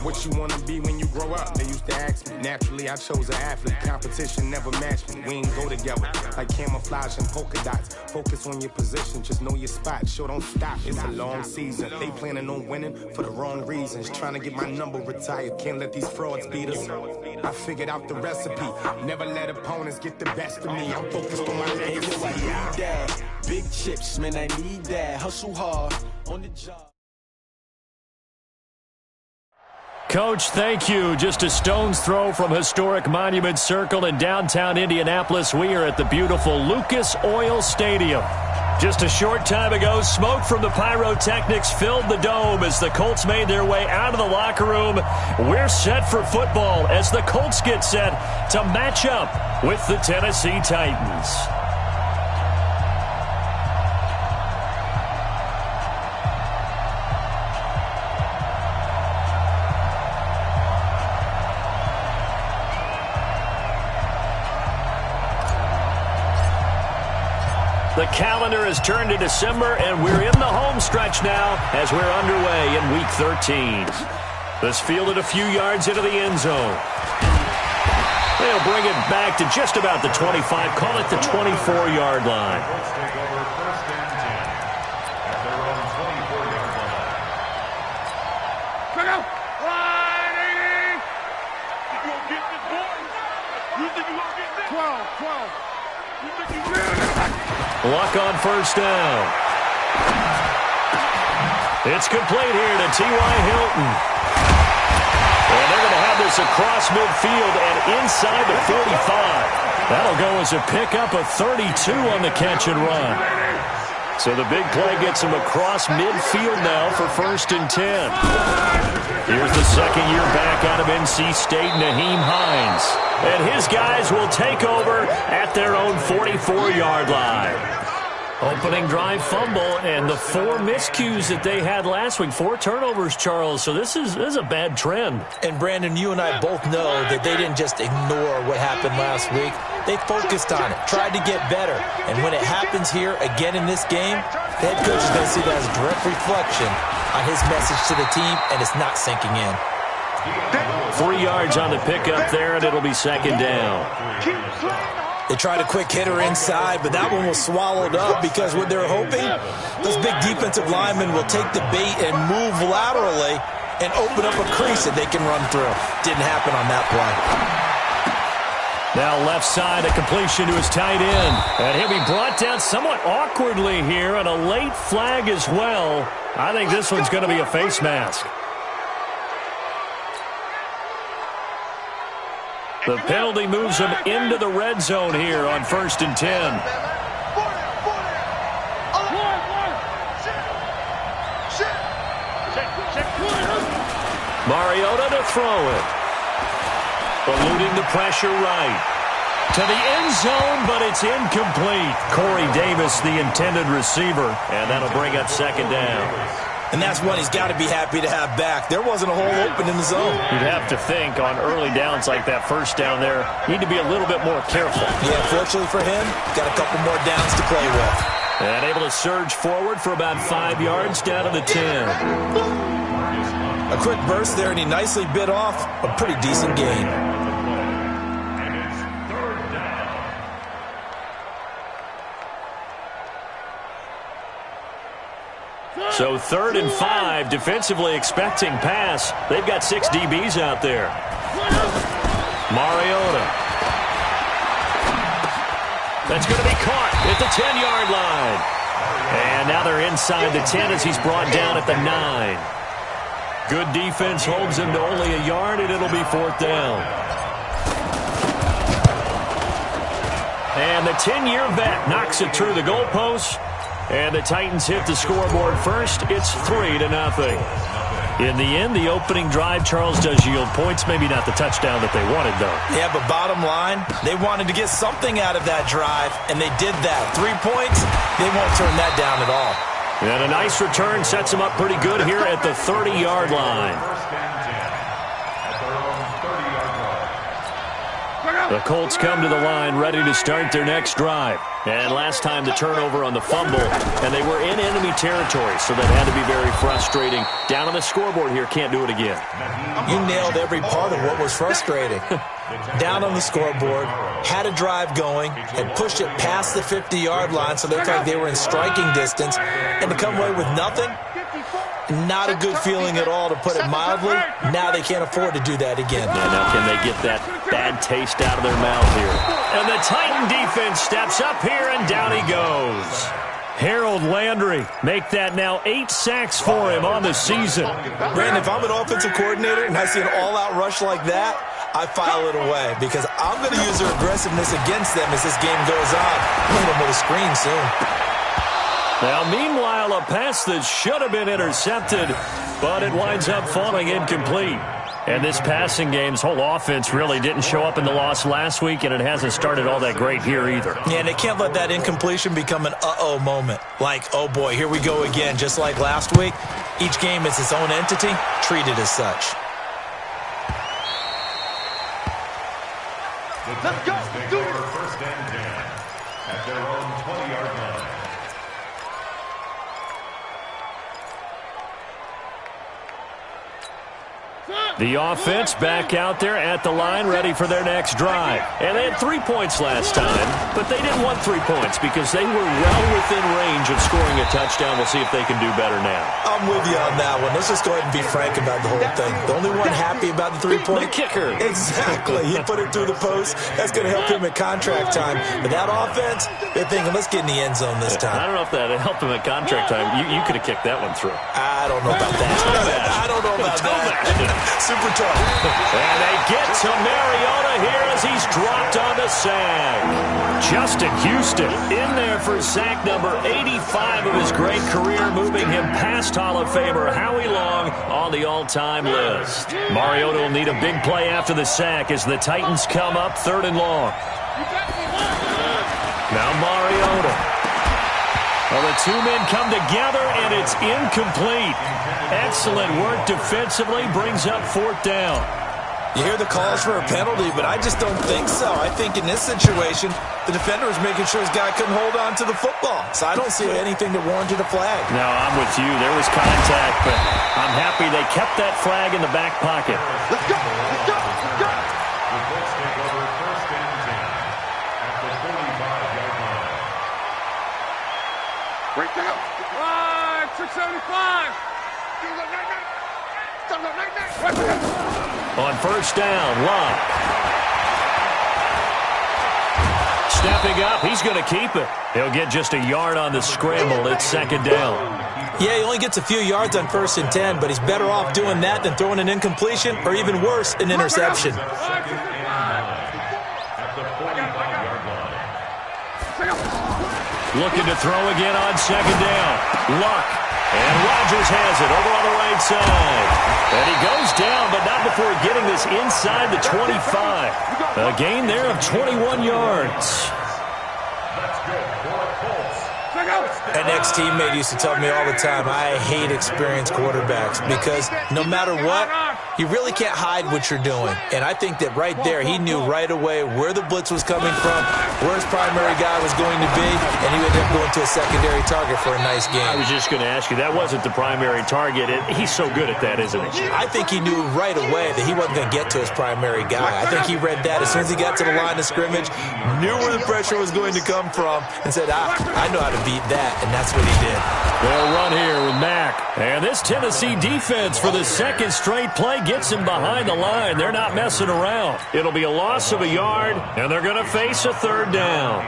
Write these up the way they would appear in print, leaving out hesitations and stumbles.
What you wanna be when you grow up? They used to ask me. Naturally, I chose an athlete. Competition never matched me. We ain't go together like camouflage and polka dots. Focus on your position, just know your spot. Sure, don't stop. It's a long season. They planning on winning for the wrong reasons. Trying to get my number retired. Can't let these frauds beat us. I figured out the recipe. Never let opponents get the best of me. I'm focused on my legacy. I need that. Big chips, man, I need that. Hustle hard on the job. Coach, thank you. Just a stone's throw from historic Monument Circle in downtown Indianapolis. We are at the beautiful Lucas Oil Stadium. Just a short time ago, smoke from the pyrotechnics filled the dome as the Colts made their way out of the locker room. We're set for football as the Colts get set to match up with the Tennessee Titans. The calendar has turned to December, and we're in the home stretch now as we're underway in Week 13. This fielded a few yards into the end zone. They'll bring it back to just about the 25, call it the 24-yard line. Luck on first down. It's complete here to T.Y. Hilton. And they're going to have this across midfield and inside the 45. That'll go as a pickup of 32 on the catch and run. So the big play gets him across midfield now for 1st and 10. Here's the second year back out of NC State, Nyheim Hines. And his guys will take over at their own 44-yard line. Opening drive fumble, and the 4 miscues that they had last week, 4 turnovers, Charles. So this is a bad trend. And, Brandon, you and I both know that they didn't just ignore what happened last week. They focused on it, tried to get better. And when it happens here again in this game, the head coach is going to see that as a direct reflection on his message to the team, and it's not sinking in. 3 yards on the pickup there, and it'll be 2nd down. They tried a quick hitter inside, but that one was swallowed up because what they're hoping, those big defensive linemen will take the bait and move laterally and open up a crease that they can run through. Didn't happen on that play. Now left side, a completion to his tight end. And he'll be brought down somewhat awkwardly here, and a late flag as well. I think this one's going to be a face mask. The penalty moves him into the red zone here on 1st and 10. Mariota to throw it. Eluding the pressure right. To the end zone, but it's incomplete. Corey Davis, the intended receiver, and that'll bring up 2nd down. And that's one he's got to be happy to have back. There wasn't a hole open in the zone. You'd have to think on early downs like that first down there, need to be a little bit more careful. Yeah, fortunately for him, got a couple more downs to play with. And able to surge forward for about 5 yards down to the 10. A quick burst there, and he nicely bit off a pretty decent gain. So 3rd and 5, defensively expecting pass. They've got 6 DBs out there. Mariota. That's going to be caught at the 10-yard line. And now they're inside the 10 as he's brought down at the 9. Good defense holds him to only a yard, and it'll be 4th down. And the 10-year vet knocks it through the goalpost. And the Titans hit the scoreboard first. It's 3-0. In the end, the opening drive, Charles, does yield points. Maybe not the touchdown that they wanted, though. Yeah, but bottom line, they wanted to get something out of that drive, and they did that. 3 points, they won't turn that down at all. And a nice return sets them up pretty good here at the 30-yard line. The Colts come to the line ready to start their next drive. And last time the turnover on the fumble, and they were in enemy territory, so that had to be very frustrating. Down on the scoreboard here, can't do it again. You nailed every part of what was frustrating. Down on the scoreboard, had a drive going, had pushed it past the 50-yard line, so they looked like they were in striking distance, and to come away with nothing, not a good feeling at all, to put it mildly. Now they can't afford to do that again. Yeah, now can they get that bad taste out of their mouth here? And the Titan defense steps up here, and down he goes. Harold Landry, make that now 8 sacks for him on the season. Brandon, if I'm an offensive coordinator and I see an all-out rush like that, I file it away because I'm going to use their aggressiveness against them as this game goes on. I'm going to go to the screen soon. Now, meanwhile, a pass that should have been intercepted, but it winds up falling incomplete. And this passing game's whole offense really didn't show up in the loss last week, and it hasn't started all that great here either. Yeah, and they can't let that incompletion become an uh-oh moment. Like, oh boy, here we go again, just like last week. Each game is its own entity, treated as such. Let's go. Do it. First and 10 at their own 20-yard line. The offense back out there at the line, ready for their next drive. And they had 3 points last time, but they didn't want 3 points because they were well within range of scoring a touchdown. We'll see if they can do better now. I'm with you on that one. Let's just go ahead and be frank about the whole thing. The only one happy about the 3-point? The kicker. Exactly. He put it through the post. That's going to help him at contract time. But that offense, they're thinking, let's get in the end zone this time. I don't know if that helped him at contract time. You could have kicked that one through. I don't know about that. I don't know about that. Super tough. And they get to Mariota here as he's dropped on the sack. Justin Houston in there for sack number 85 of his great career, moving him past Hall of Famer Howie Long on the all-time list. Mariota will need a big play after the sack as the Titans come up 3rd and long. Now Mariota. Well, the two men come together, and it's incomplete. Excellent work defensively, brings up 4th down. You hear the calls for a penalty, but I just don't think so. I think in this situation, the defender was making sure his guy couldn't hold on to the football. So I don't see anything that warranted a flag. No, I'm with you. There was contact, but I'm happy they kept that flag in the back pocket. Let's go. Let's go. Let's go. The Colts take over first and 10 at the 35-yard line. Break down. 675. On first down, Locke. Stepping up, he's going to keep it. He'll get just a yard on the scramble. It's 2nd down. Yeah, he only gets a few yards on 1st and 10, but he's better off doing that than throwing an incompletion or even worse, an interception. At the 45-yard line. Looking to throw again on 2nd down. Luck. And Rodgers has it over on the right side. And he goes down, but not before getting this inside the 25. A gain there of 21 yards. An ex-teammate used to tell me all the time, I hate experienced quarterbacks because no matter what, you really can't hide what you're doing. And I think that right there, he knew right away where the blitz was coming from, where his primary guy was going to be, and he would end up going to a secondary target for a nice game. I was just going to ask you, that wasn't the primary target. He's so good at that, isn't he? I think he knew right away that he wasn't going to get to his primary guy. I think he read that as soon as he got to the line of scrimmage, knew where the pressure was going to come from, and said, I know how to beat that, and that's what he did. They'll run here with Mack. And this Tennessee defense for the 2nd straight play gets him behind the line. They're not messing around. It'll be a loss of a yard, and they're going to face a 3rd down.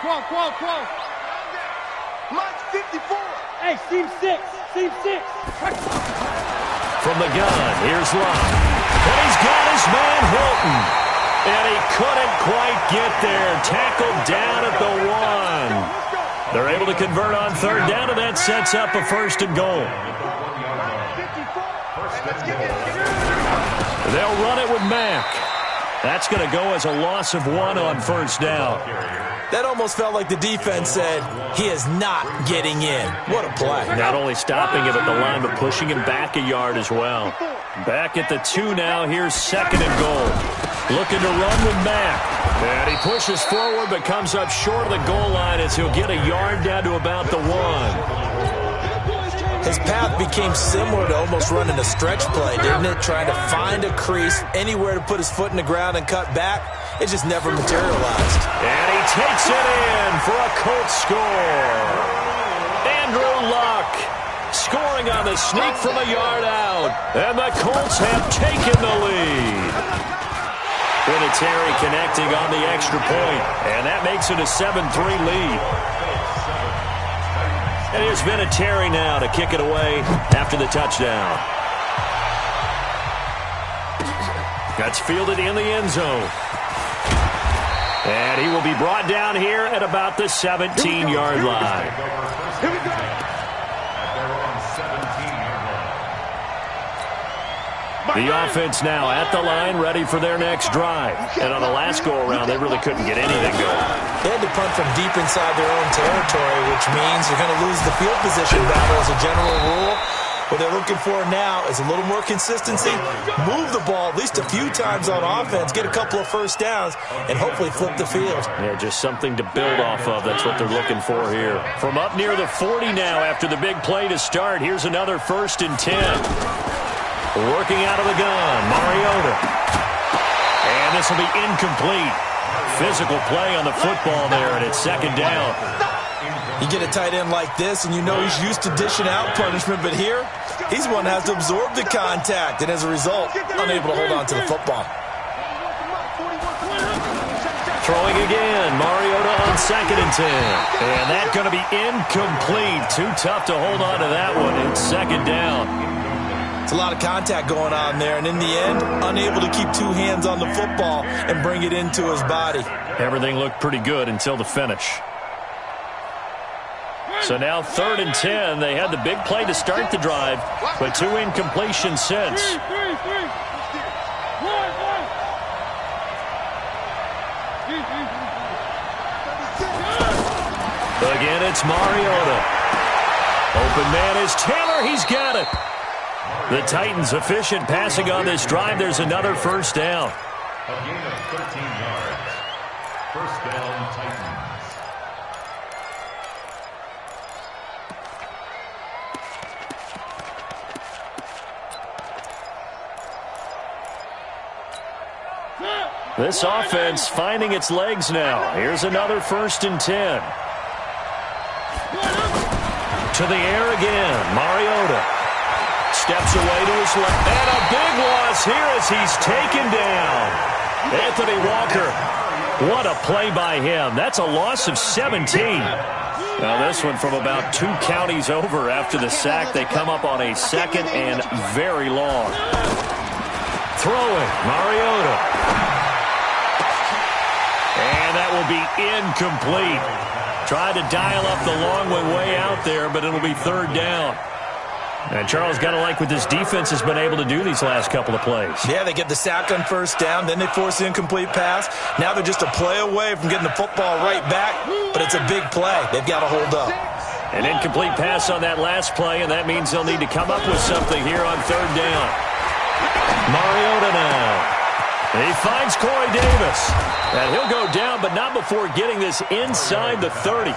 Quo. Mike 54. Hey, Steve 6. Steve 6. From the gun, here's Locke. And he's got his man Hilton. And he couldn't quite get there. Tackled down at the 1. They're able to convert on 3rd down, and that sets up a 1st and goal. They'll run it with Mack. That's going to go as a loss of 1 on 1st down. That almost felt like the defense said, he is not getting in. What a play. Not only stopping him at the line, but pushing him back a yard as well. Back at the 2 now. Here's 2nd and goal. Looking to run with Mack. And he pushes forward but comes up short of the goal line as he'll get a yard down to about the 1. His path became similar to almost running a stretch play, didn't it? Trying to find a crease, anywhere to put his foot in the ground and cut back. It just never materialized. And he takes it in for a Colts score. Andrew Luck scoring on the sneak from a yard out. And the Colts have taken the lead. Vinatieri connecting on the extra point. And that makes it a 7-3 lead. And here's Vinatieri now to kick it away after the touchdown. That's fielded in the end zone. And he will be brought down here at about the 17-yard line. Here we go. At their own 17-yard line. The offense now at the line, ready for their next drive. And on the last go-around, they really couldn't get anything going. They had to punt from deep inside their own territory, which means you're going to lose the field position battle as a general rule. What they're looking for now is a little more consistency, move the ball at least a few times on offense, get a couple of first downs, and hopefully flip the field. Yeah, just something to build off of. That's what they're looking for here. From up near the 40 now after the big play to start, here's another 1st and 10. Working out of the gun, Mariota. And this will be incomplete. Physical play on the football there, and it's 2nd down. You get a tight end like this, and you know he's used to dishing out punishment, but here, he's one that has to absorb the contact, and as a result, unable to hold on to the football. Throwing again, Mariota on 2nd and 10. And that's going to be incomplete. Too tough to hold on to that one. It's 2nd down. It's a lot of contact going on there, and in the end, unable to keep 2 hands on the football and bring it into his body. Everything looked pretty good until the finish. So now 3rd and 10. They had the big play to start the drive, but 2 incompletions since. Again, it's Mariota. Open man is Taylor. He's got it. The Titans efficient passing on this drive. There's another 1st down. A gain of 13 yards. 1st down, Titans. This offense finding its legs now. Here's another 1st and 10. To the air again, Mariota. Steps away to his left. And a big loss here as he's taken down. Anthony Walker. What a play by him. That's a loss of 17. Now this one from about 2 counties over after the sack. They come up on a 2nd and very long. Throwing, Mariota. And that will be incomplete. Tried to dial up the long way out there, but it'll be 3rd down. And Charles, got to like what this defense has been able to do these last couple of plays. Yeah, they get the sack on 1st down, then they force the incomplete pass. Now they're just a play away from getting the football right back, but it's a big play. They've got to hold up. An incomplete pass on that last play, and that means they'll need to come up with something here on 3rd down. Mariota now. He finds Corey Davis. And he'll go down, but not before getting this inside the 30.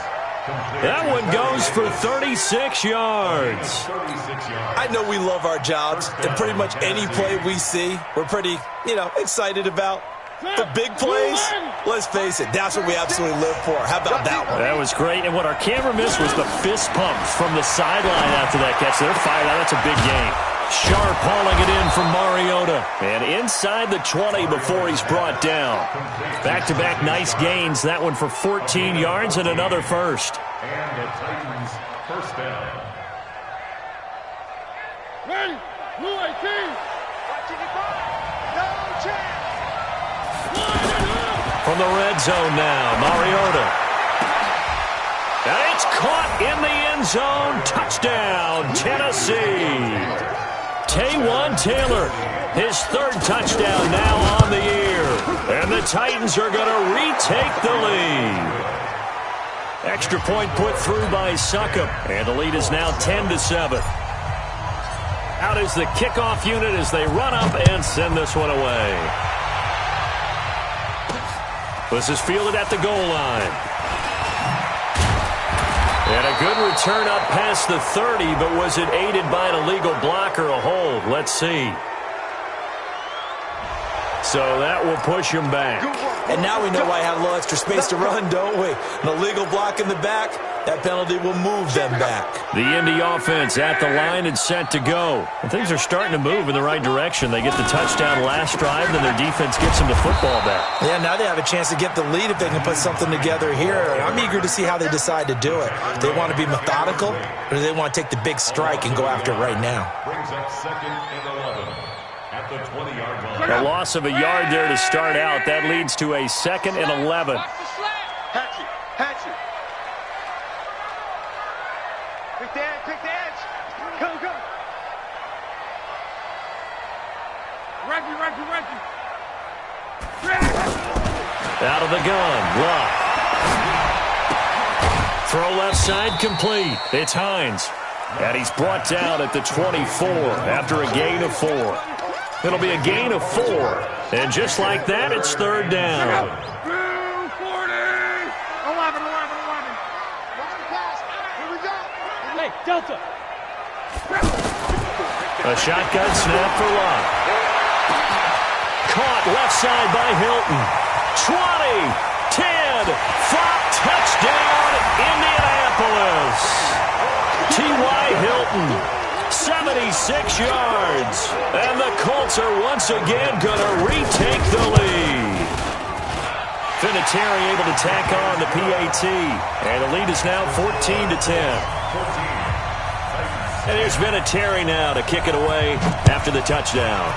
That one goes for 36 yards. I know we love our jobs, and pretty much any play we see, we're pretty, excited about. But big plays, let's face it, that's what we absolutely live for. How about that one? That was great, and what our camera missed was the fist pumps from the sideline after that catch. They're fired out. That's a big game. Sharp hauling it in from Mariota. And inside the 20 before he's brought down. Back-to-back nice gains. That one for 14 yards and another 1st. And the Titans 1st down. Ready? Blue 18. No chance. From the red zone now, Mariota. And it's caught in the end zone. Touchdown, Tennessee. Taywan Taylor, his 3rd touchdown now on the year. And the Titans are going to retake the lead. Extra point put through by Succop. And the lead is now 10-7. Out is the kickoff unit as they run up and send this one away. This is fielded at the goal line. And a good return up past the 30, but was it aided by an illegal block or a hold? Let's see. So that will push him back. And now we know why I have a little extra space to run, don't we? An illegal block in the back, that penalty will move them back. The Indy offense at the line and set to go. And things are starting to move in the right direction. They get the touchdown last drive, then their defense gets them the football back. Yeah, now they have a chance to get the lead if they can put something together here. I'm eager to see how they decide to do it. Do they want to be methodical, or do they want to take the big strike and go after it right now? Brings up 2nd and 11 at the 20-yard line. A loss of a yard there to start out. That leads to a 2nd and 11. Hatchet, hatchet. Take the edge, take the edge. Go, go. Reggie. Out of the gun. Luck. Throw left side complete. It's Hines. And he's brought down at the 24 after a gain of 4. It'll be a gain of 4. And just like that, it's 3rd down. 240. 11. Here we go. Hey, Delta. A shotgun snap for Luck. Caught left side by Hilton. 20, 10, 5, touchdown, Indianapolis. T.Y. Hilton, 76 yards. And the Colts are once again going to retake the lead. Vinatieri able to tack on the PAT. And the lead is now 14-10. And here's Vinatieri now to kick it away after the touchdown.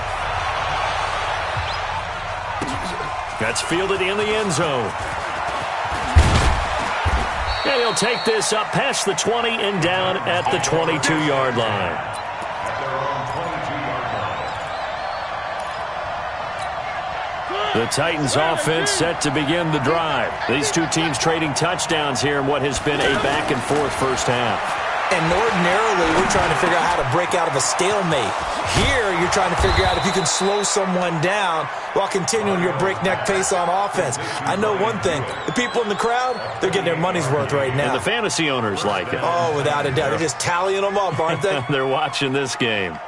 That's fielded in the end zone. And he'll take this up past the 20 and down at the 22-yard line. The Titans offense set to begin the drive. These two teams trading touchdowns here in what has been a back-and-forth first half. And ordinarily, we're trying to figure out how to break out of a stalemate. Here, you're trying to figure out if you can slow someone down while continuing your breakneck pace on offense. I know one thing. The people in the crowd, they're getting their money's worth right now. And the fantasy owners like it. Oh, without a doubt. They're just tallying them up, aren't they? They're watching this game.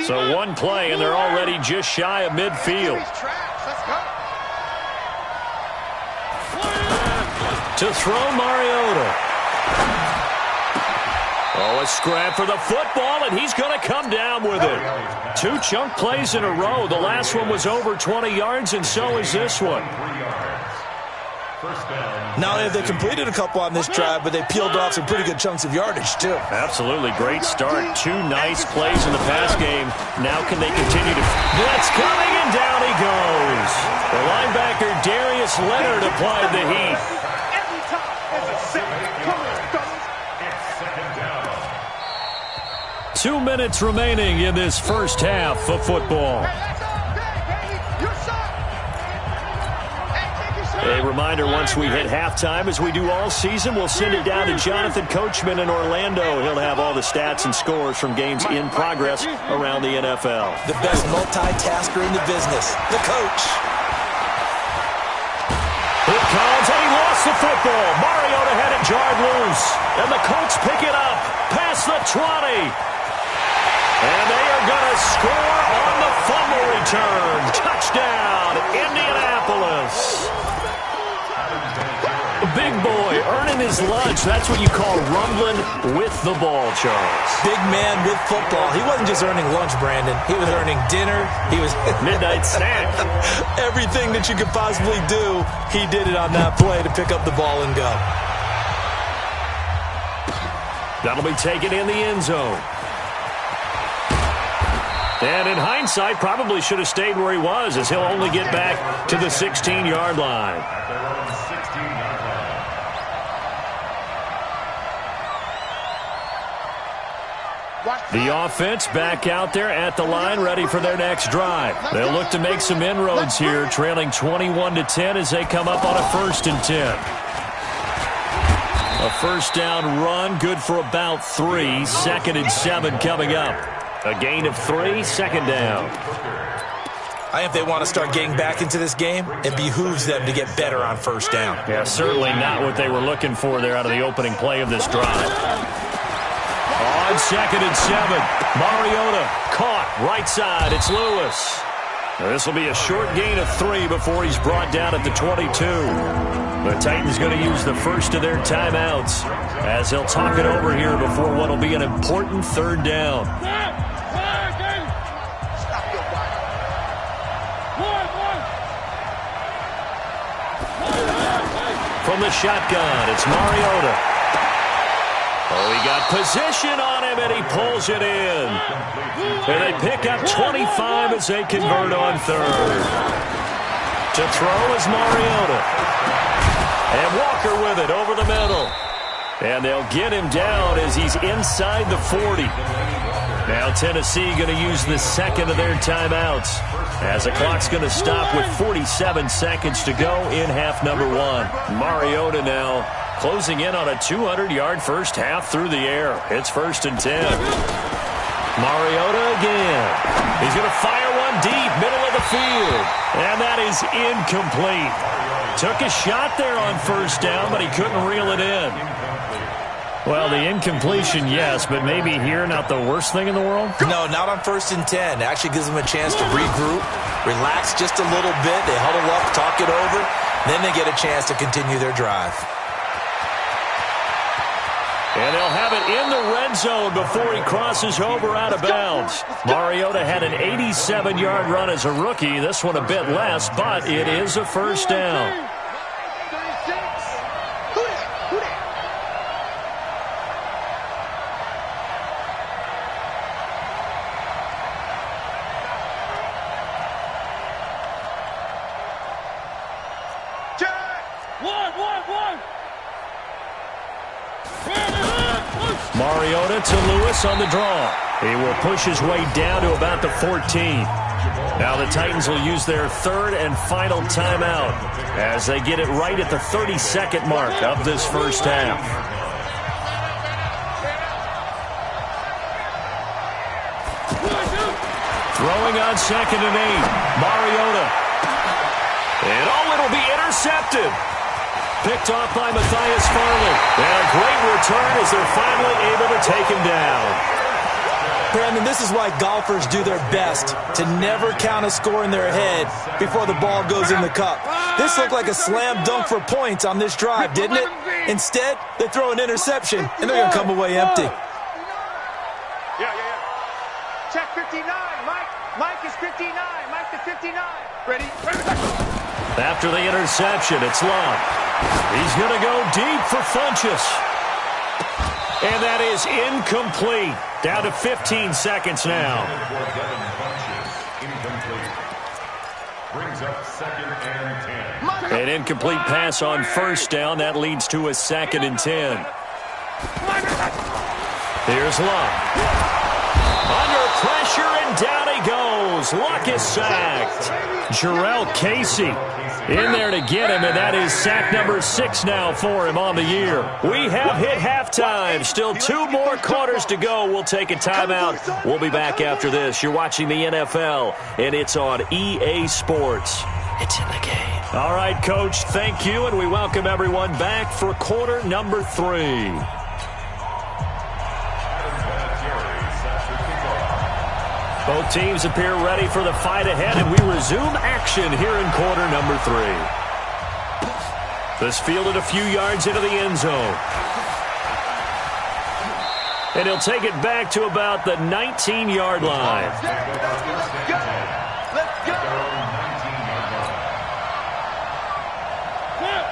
So one play, and they're already just shy of midfield. Let's go. To throw Mariota. Oh, a scrap for the football, and he's going to come down with it. 2 chunk plays in a row. The last one was over 20 yards, and so is this one. Not only have they completed a couple on this drive, but they peeled off some pretty good chunks of yardage, too. Absolutely. Great start. 2 nice plays in the pass game. Now can they continue to... Blitz coming, and down he goes. The linebacker, Darius Leonard, applied the heat. 2 minutes remaining in this first half of football. A reminder, once we hit halftime, as we do all season, we'll send it down to Jonathan Coachman in Orlando. He'll have all the stats and scores from games in progress around the NFL. The best multitasker in the business, the coach. Here comes, and he lost the football. Mariota had it jarred loose, and the Colts pick it up past the 20. And they are going to score on the fumble return. Touchdown, Indianapolis. Big boy earning his lunch. That's what you call rumbling with the ball, Charles. Big man with football. He wasn't just earning lunch, Brandon. He was earning dinner. He was midnight snack. Everything that you could possibly do, he did it on that play to pick up the ball and go. That'll be taken in the end zone. And in hindsight, probably should have stayed where he was, as he'll only get back to the 16-yard line. The offense back out there at the line, ready for their next drive. They'll look to make some inroads here, trailing 21-10 as they come up on a 1st and 10. A first down run, good for about 3. 2nd and 7 coming up. A gain of 3, 2nd down. I think they want to start getting back into this game, it behooves them to get better on first down. Yeah, certainly not what they were looking for there out of the opening play of this drive. On 2nd and 7, Mariota caught right side. It's Lewis. This will be a short gain of 3 before he's brought down at the 22. The Titans going to use the first of their timeouts as they'll talk it over here before what will be an important 3rd down. From the shotgun, it's Mariota. Oh, he got position on him, and he pulls it in. And they pick up 25 as they convert on 3rd. To throw is Mariota. And Walker with it over the middle. And they'll get him down as he's inside the 40. Now Tennessee going to use the 2nd of their timeouts as the clock's going to stop with 47 seconds to go in half number 1. Mariota now closing in on a 200-yard first half through the air. It's 1st and 10. Mariota again. He's going to fire one deep, middle of the field. And that is incomplete. Took a shot there on first down, but he couldn't reel it in. Well, the incompletion, yes, but maybe here not the worst thing in the world? No, not on 1st and 10. It actually gives them a chance to regroup, relax just a little bit. They huddle up, talk it over. Then they get a chance to continue their drive. And they'll have it in the red zone before he crosses over out of bounds. Mariota had an 87-yard run as a rookie. This one a bit less, but it is a first down. Mariota to Lewis on the draw. He will push his way down to about the 14. Now the Titans will use their 3rd and final timeout as they get it right at the 32nd mark of this first half. Throwing on 2nd and 8. Mariota. And it'll be intercepted. Picked off by Matthias Farley. And a great return as they're finally able to take him down. Brandon, this is why golfers do their best to never count a score in their head before the ball goes in the cup. This looked like a slam dunk for points on this drive, didn't it? Instead, they throw an interception, and they're going to come away empty. Yeah. Check 59. Mike is 59. Mike to 59. Ready? After the interception, it's Long. He's going to go deep for Funchess. And that is incomplete. Down to 15 seconds now. Brings up 2nd and 10. An incomplete pass on first down. That leads to a 2nd and 10. Here's Luck. Under pressure, and down he goes. Luck is sacked. Jarrell Casey in there to get him, and that is sack number 6 now for him on the year. We have hit halftime. Still 2 more quarters to go. We'll take a timeout. We'll be back after this. You're watching the NFL, and it's on EA Sports. It's in the game. All right, Coach, thank you, and we welcome everyone back for quarter number 3. Both teams appear ready for the fight ahead, and we resume action here in quarter number 3. This fielded a few yards into the end zone. And he'll take it back to about the 19-yard line.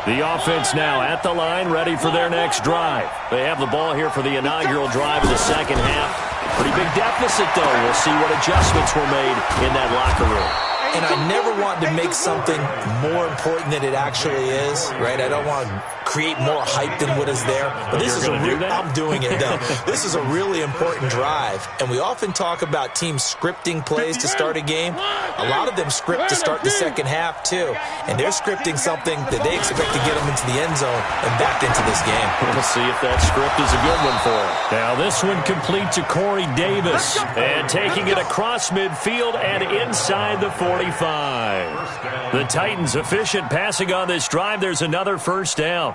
The offense now at the line, ready for their next drive. They have the ball here for the inaugural drive of the second half. Pretty big deficit, though. We'll see what adjustments were made in that locker room. and I never want to make something more important than it actually is, right? I don't want to create more hype than what is there. But this is I'm doing it, though. This is a really important drive, and we often talk about teams scripting plays to start a game. A lot of them script to start the second half, too, and they're scripting something that they expect to get them into the end zone and back into this game. We'll see if that script is a good one for him. Now this one complete to Corey Davis, and taking it across midfield and inside the 45. The Titans efficient passing on this drive. There's another first down.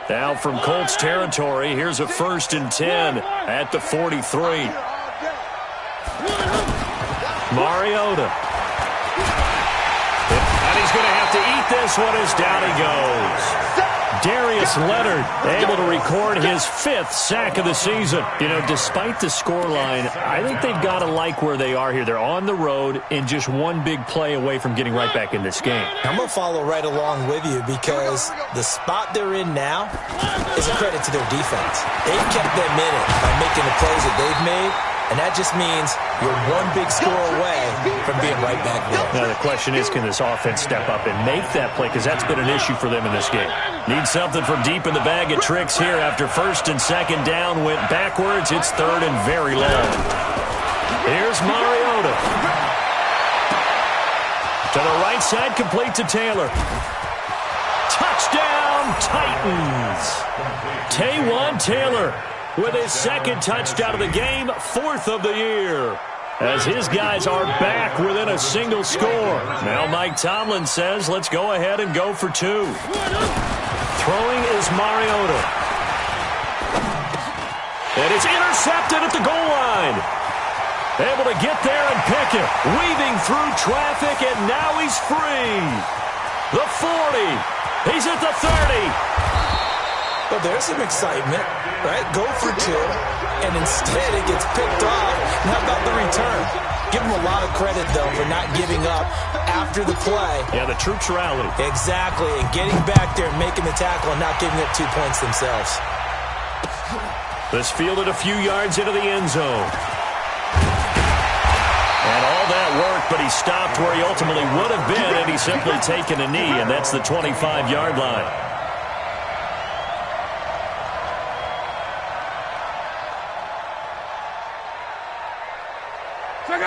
Now from Colts territory, here's a 1st and 10 at the 43. Mariota. And he's going to have to eat this one as down he goes. Darius Leonard able to record his 5th sack of the season. You know, despite the scoreline, I think they've got to like where they are here. They're on the road and just one big play away from getting right back in this game. I'm going to follow right along with you because the spot they're in now is a credit to their defense. They've kept them in it by making the plays that they've made, and that just means you're one big score away from being right back there. Now the question is, can this offense step up and make that play? Because that's been an issue for them in this game. Need something from deep in the bag of tricks here after 1st and 2nd down. Went backwards. It's 3rd and very long. Here's Mariota. To the right side, complete to Taylor. Touchdown, Titans. Taywan Taylor with his 2nd touchdown of the game, 4th of the year, as his guys are back within a single score. Now Mike Tomlin says, let's go ahead and go for 2. Throwing is Mariota. And it's intercepted at the goal line. Able to get there and pick it. Weaving through traffic, and now he's free. The 40. He's at the 30. Well, there's some excitement, right? Go for 2, and instead it gets picked off. And how about the return? Give them a lot of credit, though, for not giving up after the play. Yeah, the troops rallied. Exactly, and getting back there and making the tackle and not giving up 2 points themselves. This fielded a few yards into the end zone. And all that worked, but he stopped where he ultimately would have been, and he's simply taken a knee, and that's the 25-yard line.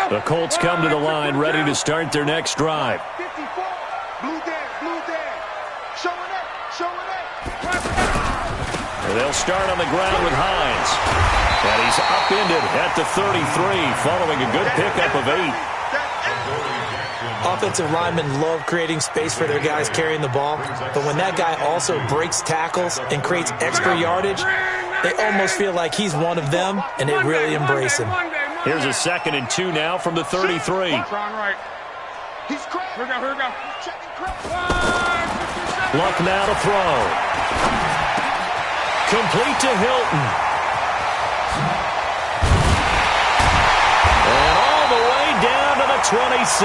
The Colts come to the line, ready to start their next drive. 54. Blue Dan. Showing up. And they'll start on the ground with Hines. And he's upended at the 33, following a good pickup of 8. Offensive linemen love creating space for their guys carrying the ball, but when that guy also breaks tackles and creates extra yardage, they almost feel like he's one of them, and they really embrace him. Here's a 2nd and 2 now from the 33. Here we go. Luck now to throw. Complete to Hilton. And all the way down to the 26.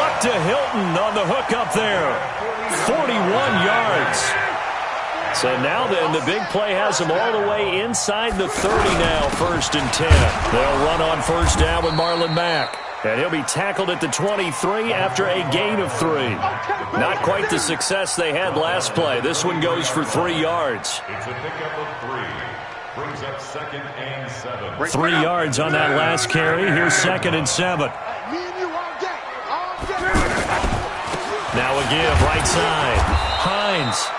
Luck to Hilton on the hook up there. 41 yards. So now then, the big play has them all the way inside the 30 now, 1st and 10. They'll run on 1st down with Marlon Mack. And he'll be tackled at the 23 after a gain of 3. Not quite the success they had last play. This one goes for 3 yards. It's a pickup of 3. Brings up 2nd and 7. 3 yards on that last carry. Here's 2nd and 7. Now a give, right side. Hines.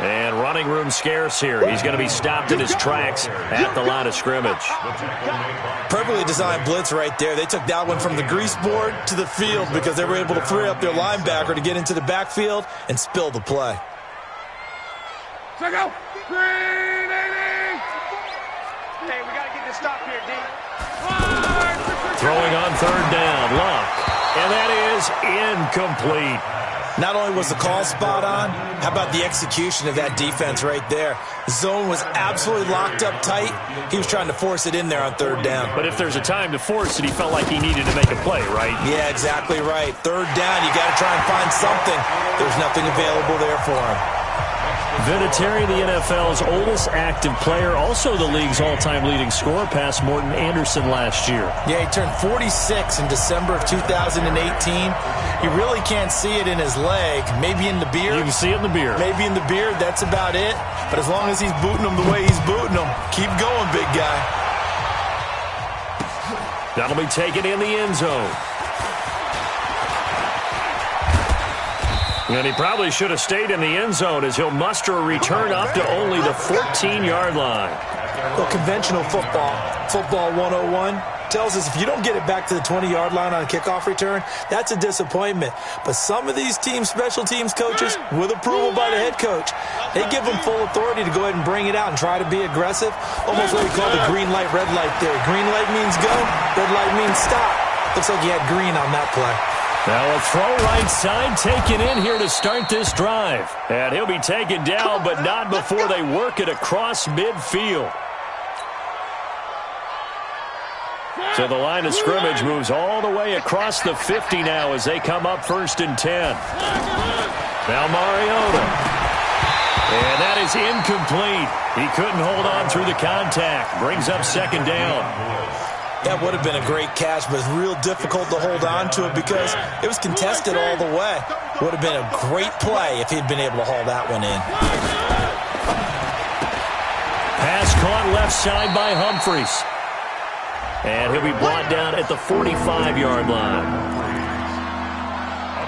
And running room scarce here. He's going to be stopped in his tracks at the line of scrimmage. Perfectly designed blitz right there. They took that one from the grease board to the field because they were able to free up their linebacker to get into the backfield and spill the play. Hey, we got to get this stop here, D. Throwing on 3rd down, Luck. And that is incomplete. Not only was the call spot on, how about the execution of that defense right there? Zone was absolutely locked up tight. He was trying to force it in there on 3rd down. But if there's a time to force it, he felt like he needed to make a play, right? Yeah, exactly right. 3rd down, you got to try and find something. There's nothing available there for him. Vinatieri, the NFL's oldest active player, also the league's all-time leading scorer, past Morton Anderson last year. Yeah, he turned 46 in December of 2018. You really can't see it in his leg. Maybe in the beard. You can see it in the beard. Maybe in the beard. That's about it. But as long as he's booting him the way he's booting him, keep going, big guy. That'll be taken in the end zone. And he probably should have stayed in the end zone as he'll muster a return up to only the 14-yard line. Well, conventional football 101, tells us if you don't get it back to the 20-yard line on a kickoff return, that's a disappointment. But some of these special teams coaches, with approval by the head coach, they give them full authority to go ahead and bring it out and try to be aggressive. Almost what we call the green light, red light theory. Green light means go, red light means stop. Looks like he had green on that play. Now a throw right side taken in here to start this drive. And he'll be taken down, but not before they work it across midfield. So the line of scrimmage moves all the way across the 50 now as they come up 1st and 10. Now Mariota. And that is incomplete. He couldn't hold on through the contact. Brings up 2nd down. That would have been a great catch, but it's real difficult to hold on to it because it was contested all the way. Would have been a great play if he'd been able to haul that one in. Pass caught left side by Humphries. And he'll be brought down at the 45-yard line.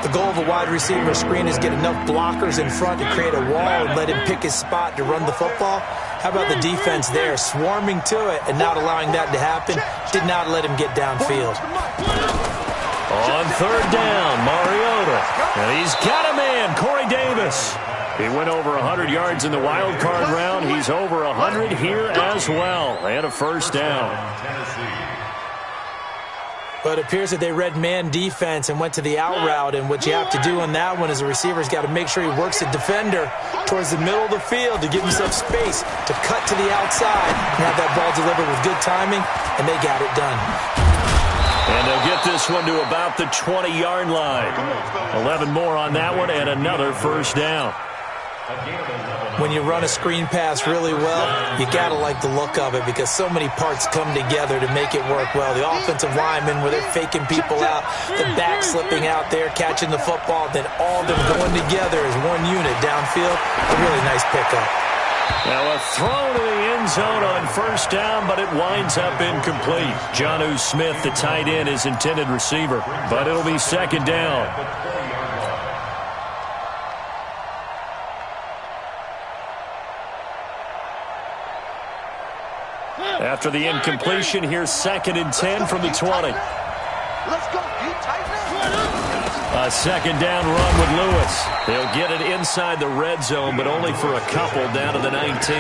The goal of a wide receiver screen is get enough blockers in front to create a wall and let him pick his spot to run the football. How about the defense there, swarming to it and not allowing that to happen? Did not let him get downfield. On 3rd down, Mariota. And he's got a man, Corey Davis. He went over 100 yards in the wild card round. He's over 100 here as well. And a 1st down. But it appears that they read man defense and went to the out route. And what you have to do on that one is the receiver's got to make sure he works the defender towards the middle of the field to give himself space to cut to the outside and have that ball delivered with good timing, and they got it done. And they'll get this one to about the 20-yard line. 11 more on that one and another 1st down. When you run a screen pass really well, you got to like the look of it because so many parts come together to make it work well. The offensive linemen, where they're faking people out, the back slipping out there, catching the football, then all of them going together as one unit downfield. A really nice pickup. Now a throw to the end zone on 1st down, but it winds up incomplete. Jonnu Smith, the tight end, is intended receiver, but it'll be 2nd down. After the incompletion, here's 2nd and 10 from the 20. Let's go. You tighten A 2nd down run with Lewis. They'll get it inside the red zone, but only for a couple down to the 19.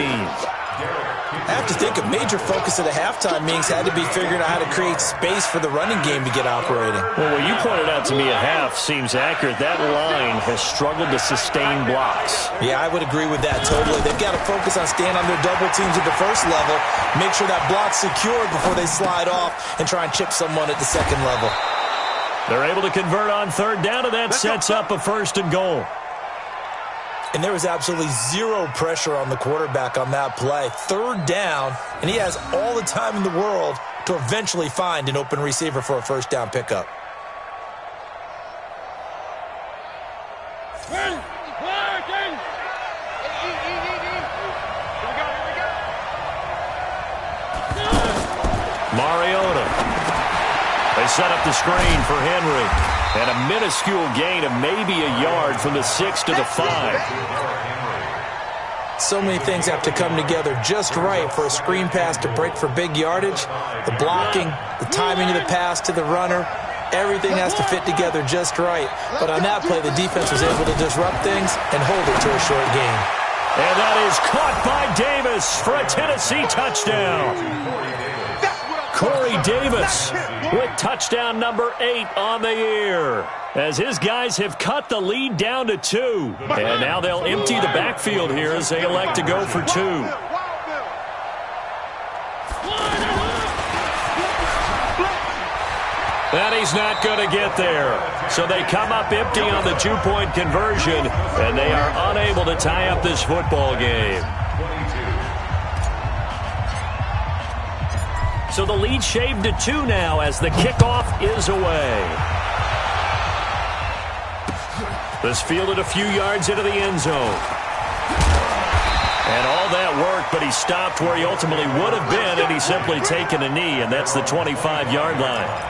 I have to think a major focus of the halftime meetings had to be figuring out how to create space for the running game to get operating. Well, what you pointed out to me at half seems accurate. That line has struggled to sustain blocks. Yeah, I would agree with that totally. They've got to focus on staying on their double teams at the first level, make sure that block's secured before they slide off and try and chip someone at the 2nd level. They're able to convert on 3rd down, and that sets up a 1st and goal. And there was absolutely zero pressure on the quarterback on that play. 3rd down, and he has all the time in the world to eventually find an open receiver for a 1st down pickup. Mariota. They set up the screen for Henry. And a minuscule gain of maybe a yard from the 6 to the 5. So many things have to come together just right for a screen pass to break for big yardage. The blocking, the timing of the pass to the runner, everything has to fit together just right. But on that play, the defense was able to disrupt things and hold it to a short gain. And that is caught by Davis for a Tennessee touchdown. Corey Davis with touchdown number 8 on the year, as his guys have cut the lead down to 2. And now they'll empty the backfield here as they elect to go for 2. And he's not going to get there. So they come up empty on the two-point conversion, and they are unable to tie up this football game. So the lead shaved to 2 now as the kickoff is away. This fielded a few yards into the end zone. And all that worked, but he stopped where he ultimately would have been, and he's simply taken a knee, and that's the 25-yard line.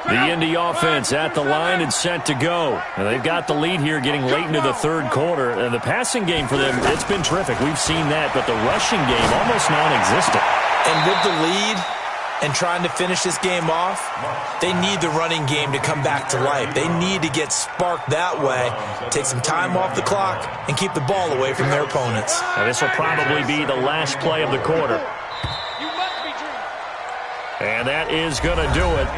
The Indy offense at the line and set to go. And they've got the lead here getting late into the third quarter. And the passing game for them, it's been terrific. We've seen that, but the rushing game almost non-existent. And with the lead and trying to finish this game off, they need the running game to come back to life. They need to get sparked that way, take some time off the clock, and keep the ball away from their opponents. And this will probably be the last play of the quarter. And that is going to do it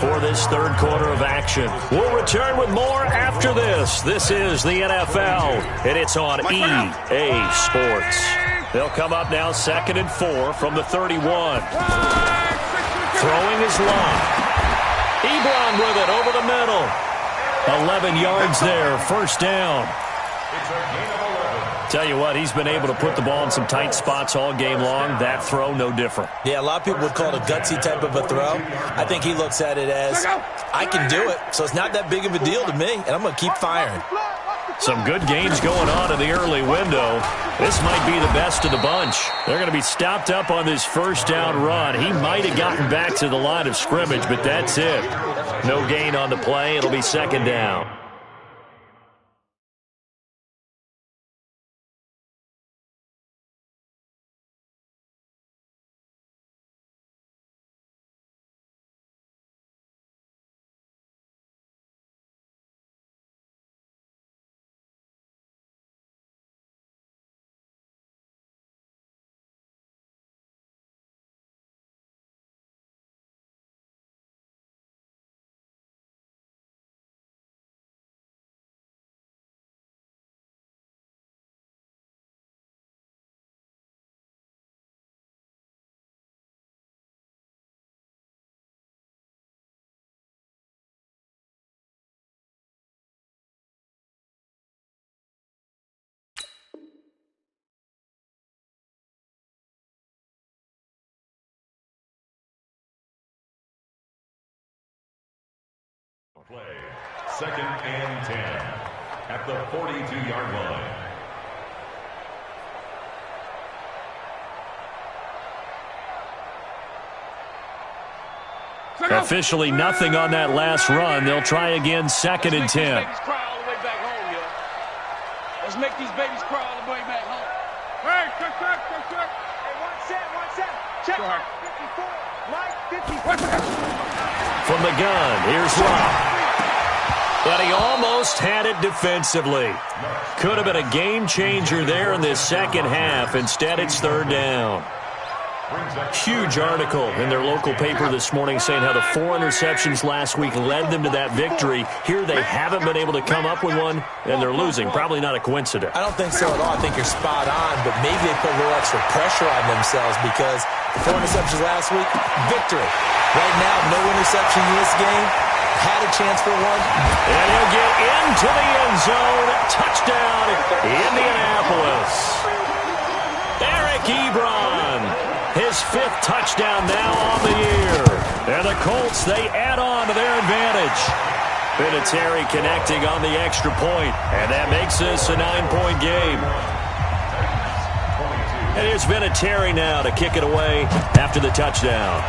for this third quarter of action. We'll return with more after this. This is the NFL, and it's on EA Sports. They'll come up now 2nd and 4 from the 31. Throwing his long. Ebron with it over the middle. 11 yards there, first down. Tell you what, he's been able to put the ball in some tight spots all game long. That throw, no different. Yeah, a lot of people would call it a gutsy type of a throw. I think he looks at it as, I can do it, so it's not that big of a deal to me, and I'm going to keep firing. Some good gains going on in the early window. This might be the best of the bunch. They're going to be stopped up on this first down run. He might have gotten back to the line of scrimmage, but that's it. No gain on the play. It'll be second down. Play 2nd and 10 at the 42-yard line. Officially nothing on that last run. They'll try again 2nd and 10. Let's make these babies cry all the way back home. Hey, check. Hey, one set. Check. 54, Mike, 54. From the gun, here's Rock. But he almost had it defensively. Could have been a game changer there in this second half. Instead, it's third down. Huge article in their local paper this morning saying how the 4 interceptions last week led them to that victory. Here they haven't been able to come up with one, and they're losing. Probably not a coincidence. I don't think so at all. I think you're spot on, but maybe they put a little extra pressure on themselves because the 4 interceptions last week, victory. Right now, no interception in this game. Had a chance for one. And he'll get into the end zone. Touchdown, Indianapolis. Eric Ebron. His 5th touchdown now on the year. And the Colts, they add on to their advantage. Vinatieri connecting on the extra point, and that makes this a 9-point game. And here's Vinatieri now to kick it away after the touchdown.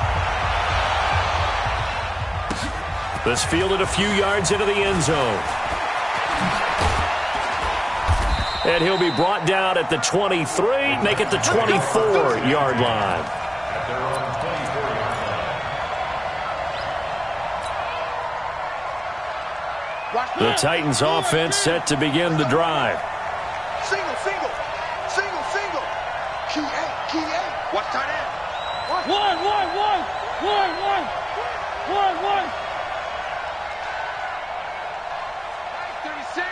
This fielded a few yards into the end zone. And he'll be brought down at the 23, make it the 24-yard line. The Titans offense set to begin the drive. Single. Key eight. Watch tight end. One. 36.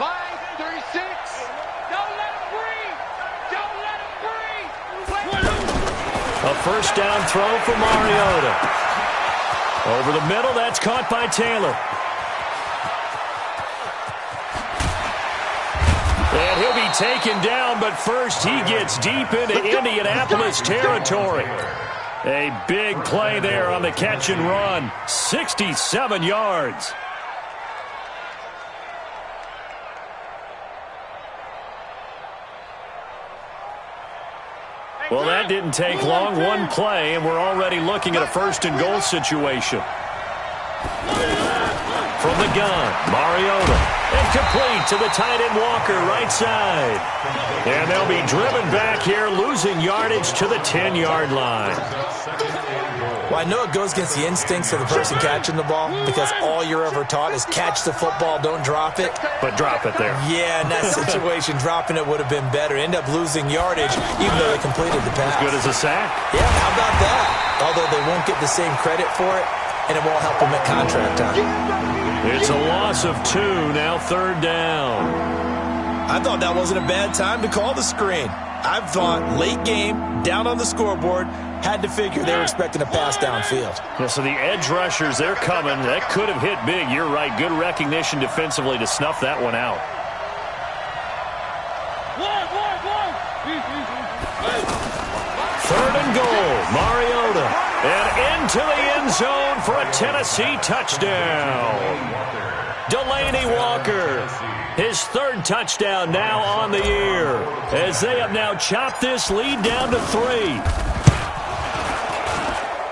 Line 36. Don't let him breathe. A first down throw for Mariota. Over the middle, that's caught by Taylor. And he'll be taken down, but first he gets deep into Indianapolis territory. A big play there on the catch and run. 67 yards. Well, that didn't take long. One play, and we're already looking at a first-and-goal situation. From the gun, Mariota. And complete to the tight end Walker, right side. And they'll be driven back here, losing yardage to the 10-yard line. Well, I know it goes against the instincts of the person catching the ball because all you're ever taught is catch the football, don't drop it. But drop it there. Yeah, in that situation, dropping it would have been better. End up losing yardage even though they completed the pass. As good as a sack. Yeah, how about that? Although they won't get the same credit for it, and it won't help them at contract time. It's a loss of 2, now third down. I thought that wasn't a bad time to call the screen. I thought late game, down on the scoreboard, had to figure they were expecting a pass downfield. Yeah, so the edge rushers, they're coming. That could have hit big. You're right. Good recognition defensively to snuff that one out. Third and goal. Mariota. And into the end zone for a Tennessee touchdown. Delaney Walker. His third touchdown now on the year, as they have now chopped this lead down to 3.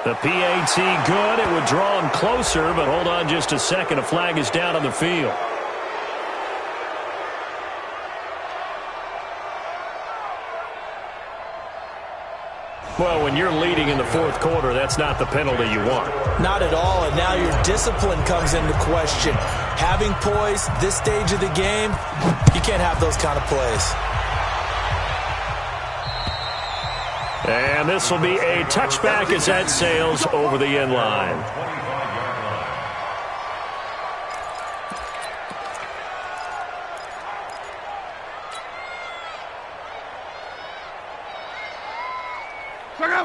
The PAT good. It would draw him closer, but hold on just a second. A flag is down on the field. Well, when you're leading in the fourth quarter, that's not the penalty you want. Not at all, and now your discipline comes into question. Having poise this stage of the game, you can't have those kind of plays. And this will be a touchback as that sails over the end line.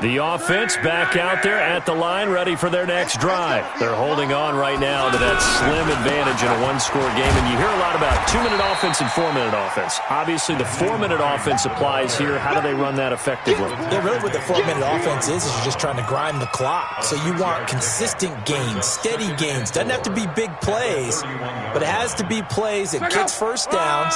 The offense back out there at the line, ready for their next drive. They're holding on right now to that slim advantage in a one-score game. And you hear a lot about 2-minute offense and 4-minute offense. Obviously, the 4-minute offense applies here. How do they run that effectively? Yeah, really what the 4-minute offense is you're just trying to grind the clock. So you want consistent gains, steady gains. Doesn't have to be big plays, but it has to be plays that gets first downs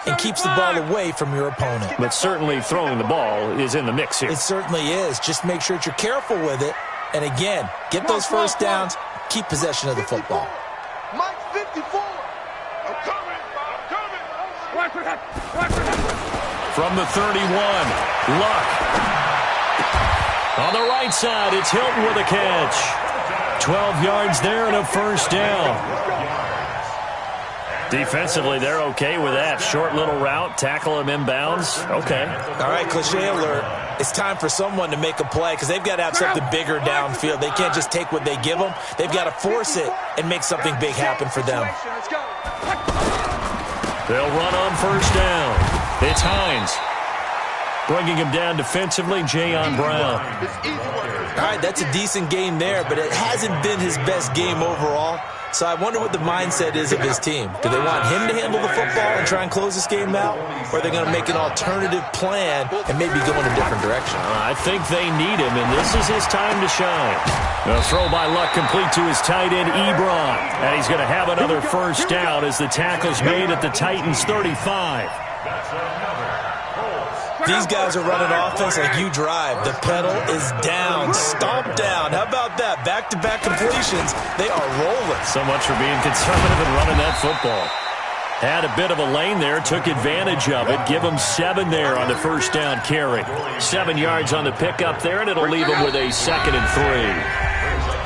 and keeps the ball away from your opponent. But certainly throwing the ball is in the mix here. It certainly is. Just make sure that you're careful with it. And again, get those first downs, keep possession of the football. Mike 54. I'm coming. From the 31, Luck. On the right side, it's Hilton with a catch. 12 yards there and a first down. Defensively, they're okay with that. Short little route, tackle him inbounds. Okay. All right, cliche alert. It's time for someone to make a play because they've got to have something bigger downfield. They can't just take what they give them. They've got to force it and make something big happen for them. They'll run on first down. It's Hines. Bringing him down defensively, Jayon Brown. All right, that's a decent game there, but it hasn't been his best game overall. So I wonder what the mindset is of his team. Do they want him to handle the football and try and close this game out? Or are they going to make an alternative plan and maybe go in a different direction? I think they need him, and this is his time to shine. The throw by Luck complete to his tight end, Ebron. And he's going to have another first down as the tackle's made at the Titans' 35. These guys are running offense like you drive. The pedal is down, stomp down. How about that? Back-to-back completions. They are rolling. So much for being conservative and running that football. Had a bit of a lane there, took advantage of it. Give him 7 there on the first down carry. 7 yards on the pickup there, and it'll leave him with a 2nd and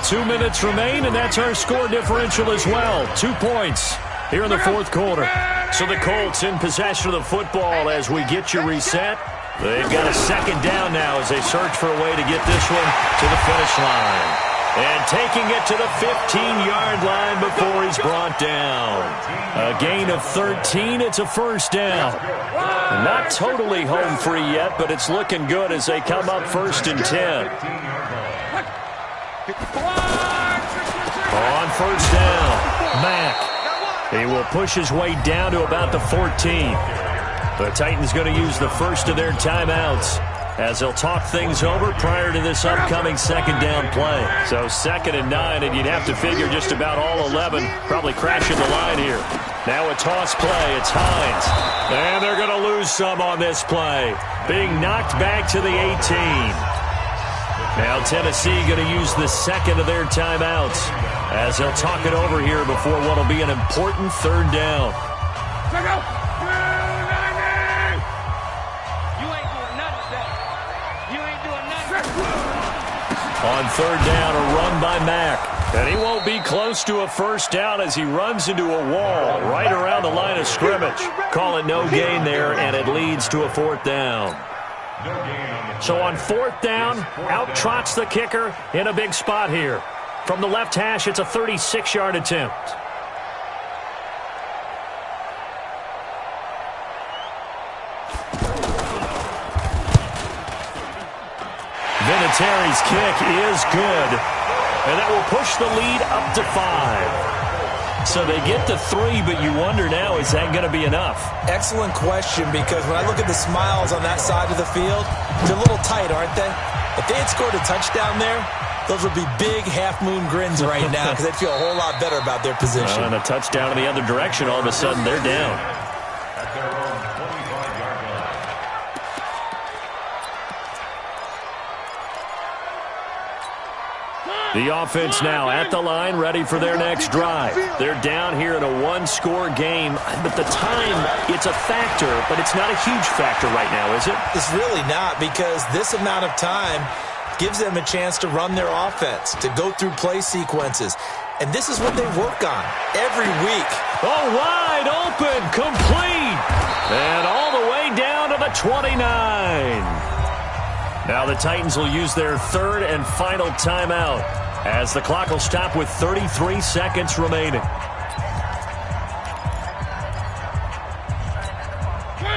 3. 2 minutes remain, and that's our score differential as well. 2 points here in the fourth quarter. So the Colts in possession of the football as we get you reset. They've got a 2nd down now as they search for a way to get this one to the finish line. And taking it to the 15-yard line before he's brought down. A gain of 13. It's a first down. Not totally home free yet, but it's looking good as they come up 1st and 10. On first down, Mack. He will push his way down to about the 14. The Titans going to use the first of their timeouts as they'll talk things over prior to this upcoming second down play. So 2nd and 9, and you'd have to figure just about all 11 probably crashing the line here. Now a toss play. It's Hines. And they're going to lose some on this play. Being knocked back to the 18. Now Tennessee going to use the second of their timeouts as they'll talk it over here before what will be an important 3rd down. On 3rd down, a run by Mack. And he won't be close to a first down as he runs into a wall right around the line of scrimmage. Call it no gain there, and it leads to a 4th down. So on 4th down, out trots the kicker in a big spot here. From the left hash, it's a 36-yard attempt. Vinatieri's kick is good, and that will push the lead up to 5. So they get to 3, but you wonder now, is that going to be enough? Excellent question, because when I look at the smiles on that side of the field, they're a little tight, aren't they? If they had scored a touchdown there, those would be big half-moon grins right now because they'd feel a whole lot better about their position. And a touchdown in the other direction, all of a sudden they're down. At their own 25-yard line. The offense now at the line, ready for their next drive. They're down here in a one-score game, but the time, it's a factor, but it's not a huge factor right now, is it? It's really not, because this amount of time gives them a chance to run their offense, to go through play sequences. And this is what they work on every week. Oh, wide open, complete, and all the way down to the 29. Now the Titans will use their 3rd and final timeout as the clock will stop with 33 seconds remaining.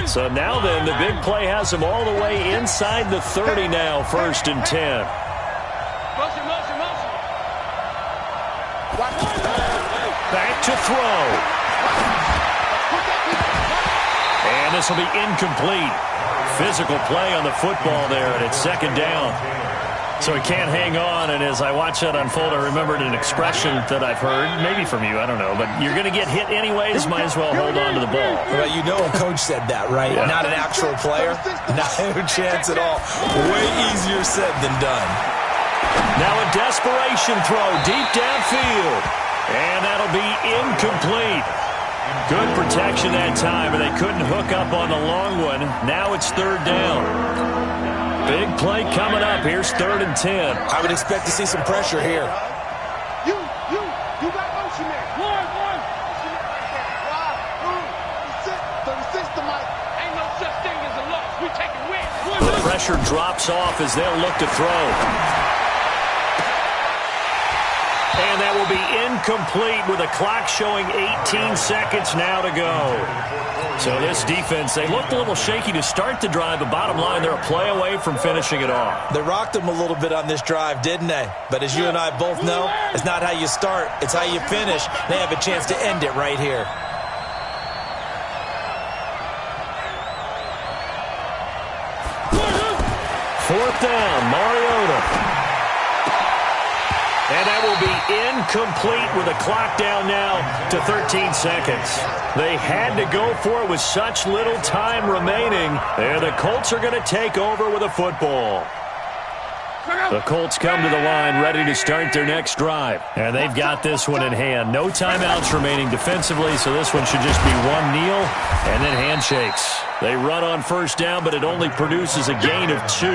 So now then, the big play has them all the way inside the 30 now, 1st and 10. Back to throw. And this will be incomplete. Physical play on the football there, and it's 2nd down. So he can't hang on, and as I watch that unfold, I remembered an expression that I've heard, maybe from you, I don't know, but you're going to get hit anyways, might as well hold on to the ball. Well, you know a coach said that, right? Yeah. Not an actual player. Not a chance at all. Way easier said than done. Now a desperation throw deep downfield, and that'll be incomplete. Good protection that time, but they couldn't hook up on the long one. Now it's 3rd down. Big play coming up. Here's 3rd and 10. I would expect to see some pressure here. You got motion there. One. Motion there right there. 36 to Mike. Ain't no such thing as a loss. We taking wins. The pressure drops off as they'll look to throw. And that will be incomplete with a clock showing 18 seconds now to go. So this defense, they looked a little shaky to start the drive, but bottom line, they're a play away from finishing it off. They rocked them a little bit on this drive, didn't they? But as you and I both know, it's not how you start, it's how you finish. They have a chance to end it right here. Fourth down, Mariota. And that will be incomplete with the clock down now to 13 seconds. They had to go for it with such little time remaining. And the Colts are going to take over with a football. The Colts come to the line ready to start their next drive. And they've got this one in hand. No timeouts remaining defensively, so this one should just be one kneel and then handshakes. They run on first down, but it only produces a gain of 2.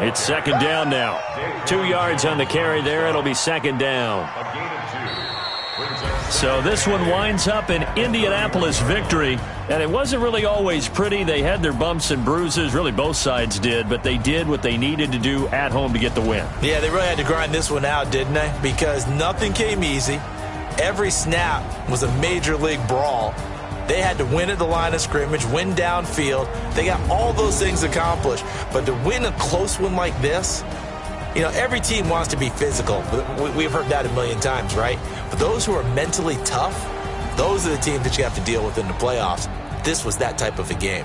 It's 2nd down now. 2 yards on the carry there. It'll be 2nd down. So this one winds up an Indianapolis victory, and it wasn't really always pretty. They had their bumps and bruises. Really, both sides did, but they did what they needed to do at home to get the win. Yeah, they really had to grind this one out, didn't they? Because nothing came easy. Every snap was a major league brawl. They had to win at the line of scrimmage, win downfield. They got all those things accomplished. But to win a close one like this, you know, every team wants to be physical. We've heard that a million times, right? But those who are mentally tough, those are the teams that you have to deal with in the playoffs. This was that type of a game.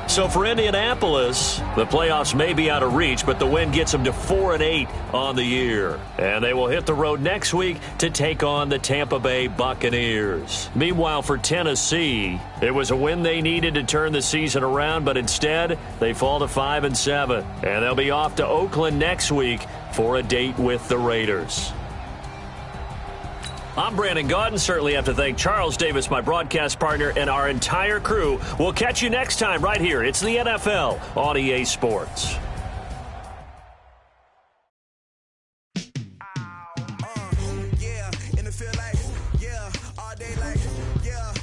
So for Indianapolis, the playoffs may be out of reach, but the win gets them to 4-8 on the year. And they will hit the road next week to take on the Tampa Bay Buccaneers. Meanwhile, for Tennessee, it was a win they needed to turn the season around, but instead they fall to 5-7. And they'll be off to Oakland next week for a date with the Raiders. I'm Brandon Gaudin. Certainly have to thank Charles Davis, my broadcast partner, and our entire crew. We'll catch you next time right here. It's the NFL on EA Sports. Yeah, in the field like, yeah, all day like, yeah.